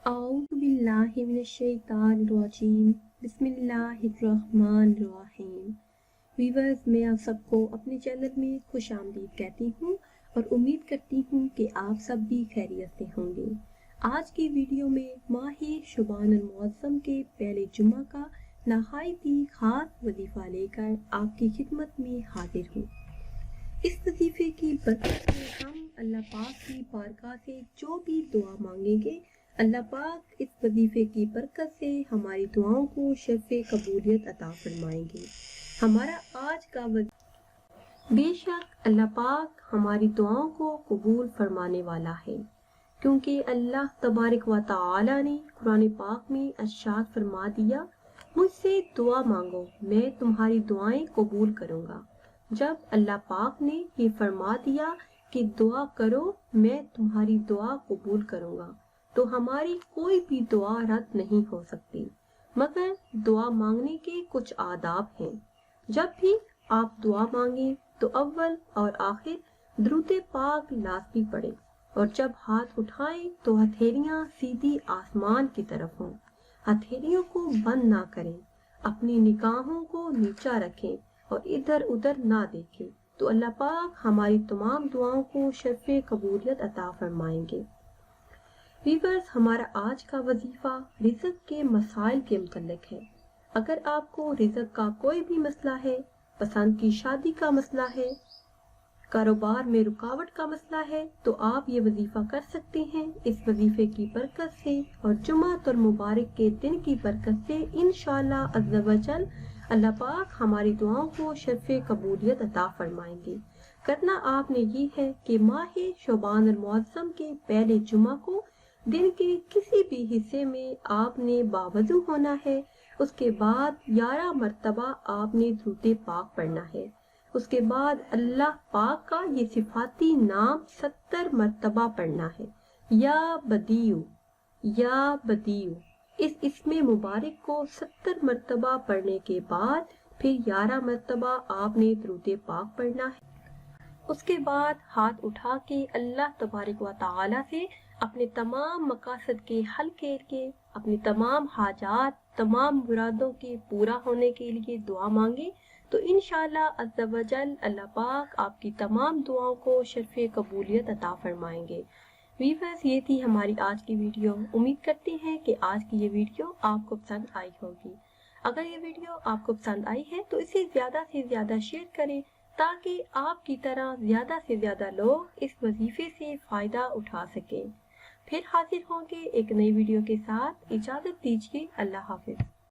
औज़ुबिल्लाहिमिनश्शैतानिर्रजीम बिस्मिल्लाहिर्रहमानिर्रहीम। वीवर्स, मैं आप सबको अपने चैनल में खुश आमदीद कहती हूँ और उम्मीद करती हूँ कि आप सब भी खैरियत से होंगे। आज की वीडियो में माह शुबानुल मुअज़्ज़म के पहले जुम्मा का नहायत ही खास वजीफा लेकर आपकी खिदमत में हाजिर हूँ। इस वजीफे की बरकत से हम अल्लाह पाक की बारगाह से जो भी दुआ मांगेंगे, अल्लाह पाक इस वजीफे की बरकत से हमारी दुआओं को शर्फ़े कबूलियत अता फरमाएंगे। हमारा आज का बेशक अल्लाह पाक हमारी दुआओं को कबूल फरमाने वाला है, क्योंकि अल्लाह तबारक व तआला ने कुरान पाक में इरशाद फरमा दिया, मुझसे दुआ मांगो मैं तुम्हारी दुआएं कबूल करूंगा। जब अल्लाह पाक ने ये फरमा दिया कि दुआ करो मैं तुम्हारी दुआ कबूल करूंगा, तो हमारी कोई भी दुआ रद्द नहीं हो सकती। मगर दुआ मांगने के कुछ आदाब हैं। जब भी आप दुआ मांगे तो अव्वल और आखिर दुरूद पाक लाज़मी पढ़े, और जब हाथ उठाएं तो हथेलियां सीधी आसमान की तरफ हों। हथेलियों को बंद ना करें, अपनी निगाहों को नीचा रखें और इधर उधर ना देखें, तो अल्लाह पाक हमारी तमाम दुआओं को शर्फ़े कबूलियत अता फरमाएंगे। वीवर्स, हमारा आज का वजीफा रिज़्क़ के मसाइल के मुतल्लिक़ है। अगर आपको रिज़्क़ का कोई भी मसला है, पसंद की शादी का मसला है, कारोबार में रुकावट का मसला है, तो आप ये वजीफा कर सकते हैं। इस वजीफे की बरकत से और जुम्मतुल मुबारक के दिन की बरकत से इंशाअल्लाह अज़्ज़ा व जल अल्लाह पाक हमारी दुआओं को शर्फ़े कबूलियत अता फरमाएंगे। करना आपने ये है कि माह शुबानुल मुअज़्ज़म के पहले जुम्मा को दिन के किसी भी हिस्से में आपने बावजू होना है। उसके बाद 11 मरतबा आपने दुरूद पाक पढ़ना है। उसके बाद अल्लाह पाक का ये सिफाती नाम 70 मरतबा पढ़ना है, या बदीयू या बदीयू। इस इसमें मुबारक को 70 मरतबा पढ़ने के बाद फिर 11 मरतबा आपने दुरूद पाक पढ़ना है। उसके बाद हाथ उठा के अल्लाह तबारक व तआला से अपने तमाम मकासद के हल के लिए, अपनी तमाम हाजात, तमाम मुरादों के पूरा होने के लिए दुआ मांगे, तो इंशाअल्लाह अज़्ज़ा व जल अल्लाह पाक आपकी तमाम दुआओं को शर्फ़े कबूलियत अता फरमाएंगे। वीवर्स, ये थी हमारी आज की वीडियो। उम्मीद करते हैं कि आज की ये वीडियो आपको पसंद आई होगी। अगर ये वीडियो आपको पसंद आई है तो इसे ज़्यादा से ज़्यादा शेयर करें, ताकि आपकी तरह ज़्यादा से ज़्यादा लोग इस वजीफे से फ़ायदा उठा सकें। फिर हाजिर होंगे एक नई वीडियो के साथ। इजाज़त दीजिए। अल्लाह हाफ़िज़।